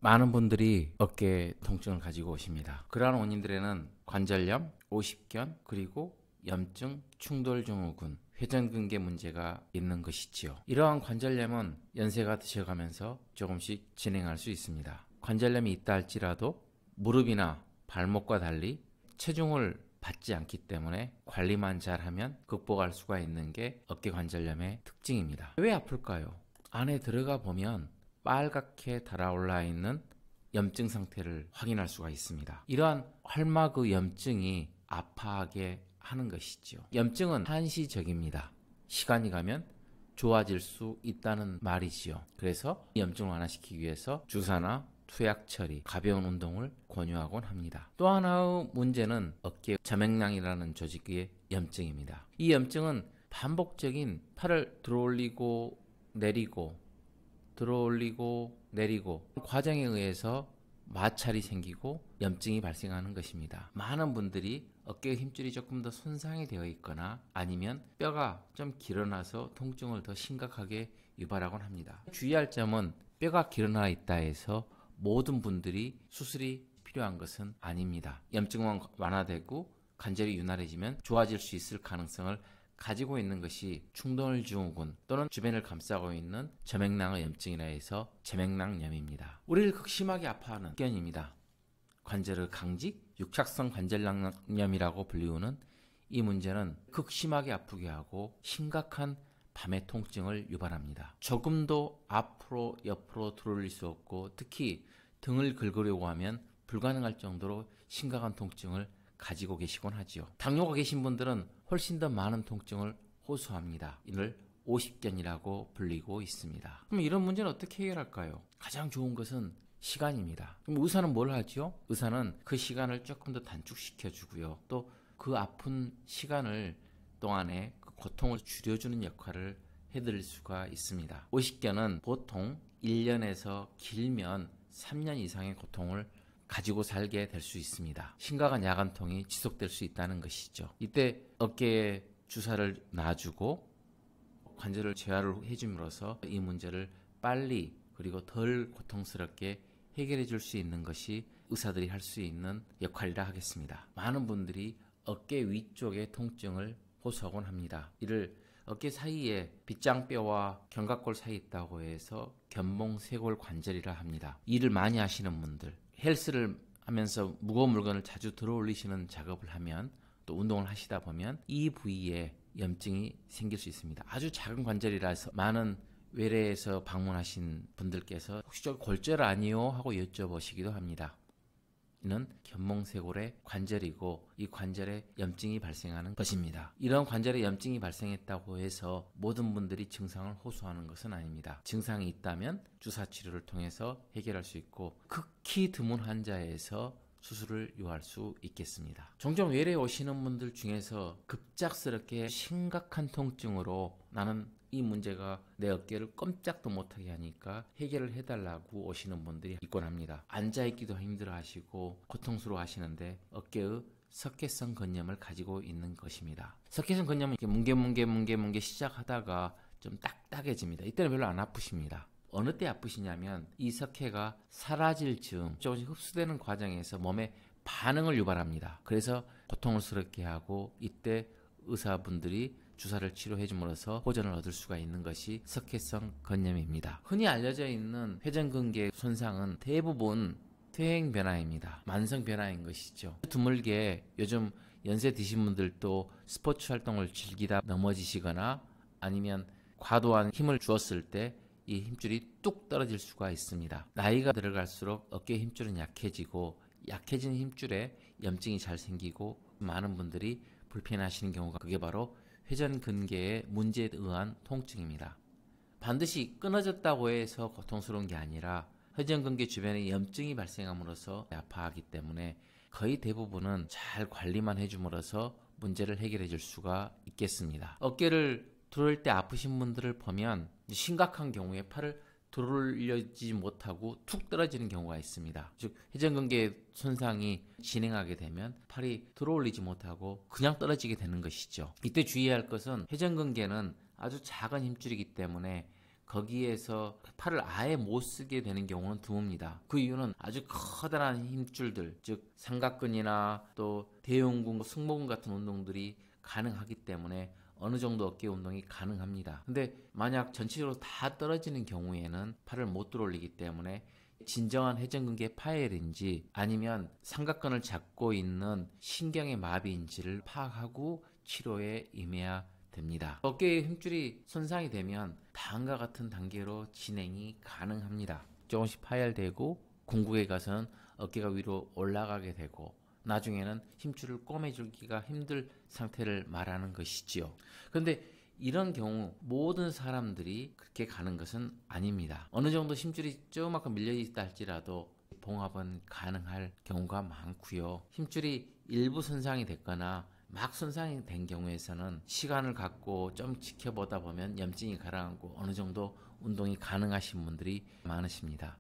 많은 분들이 어깨 통증을 가지고 오십니다. 그러한 원인들에는 관절염, 오십견, 그리고 염증, 충돌증후군, 회전근개 문제가 있는 것이지요. 이러한 관절염은 연세가 드셔가면서 조금씩 진행할 수 있습니다. 관절염이 있다 할지라도 무릎이나 발목과 달리 체중을 받지 않기 때문에 관리만 잘하면 극복할 수가 있는 게 어깨 관절염의 특징입니다. 왜 아플까요? 안에 들어가 보면 빨갛게 달아올라 있는 염증 상태를 확인할 수가 있습니다. 이러한 헐마그 염증이 아파하게 하는 것이죠. 염증은 한시적입니다. 시간이 가면 좋아질 수 있다는 말이지요. 그래서 염증을 완화시키기 위해서 주사나 투약 처리, 가벼운 운동을 권유하곤 합니다. 또 하나의 문제는 어깨 저맥량이라는 조직의 염증입니다. 이 염증은 반복적인 팔을 들어올리고 내리고 들어올리고 내리고 과정에 의해서 마찰이 생기고 염증이 발생하는 것입니다. 많은 분들이 어깨의 힘줄이 조금 더 손상이 되어 있거나 아니면 뼈가 좀 길어나서 통증을 더 심각하게 유발하곤 합니다. 주의할 점은 뼈가 길어나 있다 해서 모든 분들이 수술이 필요한 것은 아닙니다. 염증만 완화되고 관절이 유난해지면 좋아질 수 있을 가능성을 가지고 있는 것이 충돌증후군 또는 주변을 감싸고 있는 저맥량의 염증이라 해서 저맥량염입니다. 우리를 극심하게 아파하는 견입니다. 관절의 강직, 육착성 관절염이라고 불리우는 이 문제는 극심하게 아프게 하고 심각한 밤의 통증을 유발합니다. 조금도 앞으로 옆으로 들어올릴 수 없고 특히 등을 긁으려고 하면 불가능할 정도로 심각한 통증을 가지고 계시곤 하지요. 당뇨가 계신 분들은 훨씬 더 많은 통증을 호소합니다. 이를 오십견이라고 불리고 있습니다. 그럼 이런 문제는 어떻게 해결할까요? 가장 좋은 것은 시간입니다. 그럼 의사는 뭘 하죠? 의사는 그 시간을 조금 더 단축시켜 주고요. 또 그 아픈 시간을 동안에 그 고통을 줄여주는 역할을 해드릴 수가 있습니다. 오십견은 보통 1년에서 길면 3년 이상의 고통을 가지고 살게 될 수 있습니다. 심각한 야간통이 지속될 수 있다는 것이죠. 이때 어깨에 주사를 놔주고 관절을 재활을 해줌으로써 이 문제를 빨리 그리고 덜 고통스럽게 해결해 줄 수 있는 것이 의사들이 할 수 있는 역할이라 하겠습니다. 많은 분들이 어깨 위쪽의 통증을 호소하곤 합니다. 이를 어깨 사이에 빗장뼈와 견갑골 사이에 있다고 해서 견봉쇄골 관절이라 합니다. 일을 많이 하시는 분들, 헬스를 하면서 무거운 물건을 자주 들어 올리시는 작업을 하면 또 운동을 하시다 보면 이 부위에 염증이 생길 수 있습니다. 아주 작은 관절이라서 많은 외래에서 방문하신 분들께서 혹시 저 골절 아니요? 하고 여쭤보시기도 합니다. 이는 견봉쇄골의 관절이고 이 관절에 염증이 발생하는 것입니다. 이런 관절에 염증이 발생했다고 해서 모든 분들이 증상을 호소하는 것은 아닙니다. 증상이 있다면 주사 치료를 통해서 해결할 수 있고 극히 드문 환자에서 수술을 요할 수 있겠습니다. 종종 외래에 오시는 분들 중에서 급작스럽게 심각한 통증으로 나는 이 문제가 내 어깨를 꼼짝도 못하게 하니까 해결을 해달라고 오시는 분들이 있곤 합니다. 앉아있기도 힘들어 하시고 고통스러워 하시는데 어깨의 석회성 근염을 가지고 있는 것입니다. 석회성 근염은 이렇게 뭉게 시작하다가 좀 딱딱해집니다. 이때는 별로 안 아프십니다. 어느 때 아프시냐면 이 석회가 사라질 즈음 조금씩 흡수되는 과정에서 몸에 반응을 유발합니다. 그래서 고통스럽게 하고 이때 의사분들이 주사를 치료해 줌으로써 호전을 얻을 수가 있는 것이 석회성 근염입니다. 흔히 알려져 있는 회전근개 손상은 대부분 퇴행 변화입니다. 만성 변화인 것이죠. 드물게 요즘 연세 드신 분들도 스포츠 활동을 즐기다 넘어지시거나 아니면 과도한 힘을 주었을 때 이 힘줄이 뚝 떨어질 수가 있습니다. 나이가 들어갈수록 어깨 힘줄은 약해지고 약해진 힘줄에 염증이 잘 생기고 많은 분들이 불편해하시는 경우가 그게 바로 회전근개의 문제에 의한 통증입니다. 반드시 끊어졌다고 해서 고통스러운 게 아니라 회전근개 주변에 염증이 발생함으로써 아파하기 때문에 거의 대부분은 잘 관리만 해줌으로써 문제를 해결해 줄 수가 있겠습니다. 어깨를 들어올 때 아프신 분들을 보면 심각한 경우에 팔을 들어올리지 못하고 툭 떨어지는 경우가 있습니다. 즉 회전근개 손상이 진행하게 되면 팔이 들어올리지 못하고 그냥 떨어지게 되는 것이죠. 이때 주의해야 할 것은 회전근개는 아주 작은 힘줄이기 때문에 거기에서 팔을 아예 못 쓰게 되는 경우는 드뭅니다. 그 이유는 아주 커다란 힘줄들, 즉 삼각근이나 또 대흉근, 승모근 같은 운동들이 가능하기 때문에 어느 정도 어깨 운동이 가능합니다. 근데 만약 전체적으로 다 떨어지는 경우에는 팔을 못 들어올리기 때문에 진정한 회전근개 파열인지 아니면 삼각근을 잡고 있는 신경의 마비인지를 파악하고 치료에 임해야 됩니다. 어깨의 힘줄이 손상이 되면 다음과 같은 단계로 진행이 가능합니다. 조금씩 파열되고 궁극에 가서는 어깨가 위로 올라가게 되고 나중에는 힘줄을 꼬매주기가 힘들 상태를 말하는 것이지요. 그런데 이런 경우 모든 사람들이 그렇게 가는 것은 아닙니다. 어느 정도 힘줄이 조금만큼 밀려있다 할지라도 봉합은 가능할 경우가 많고요. 힘줄이 일부 손상이 됐거나 막 손상이 된 경우에서는 시간을 갖고 좀 지켜보다 보면 염증이 가라앉고 어느 정도 운동이 가능하신 분들이 많으십니다.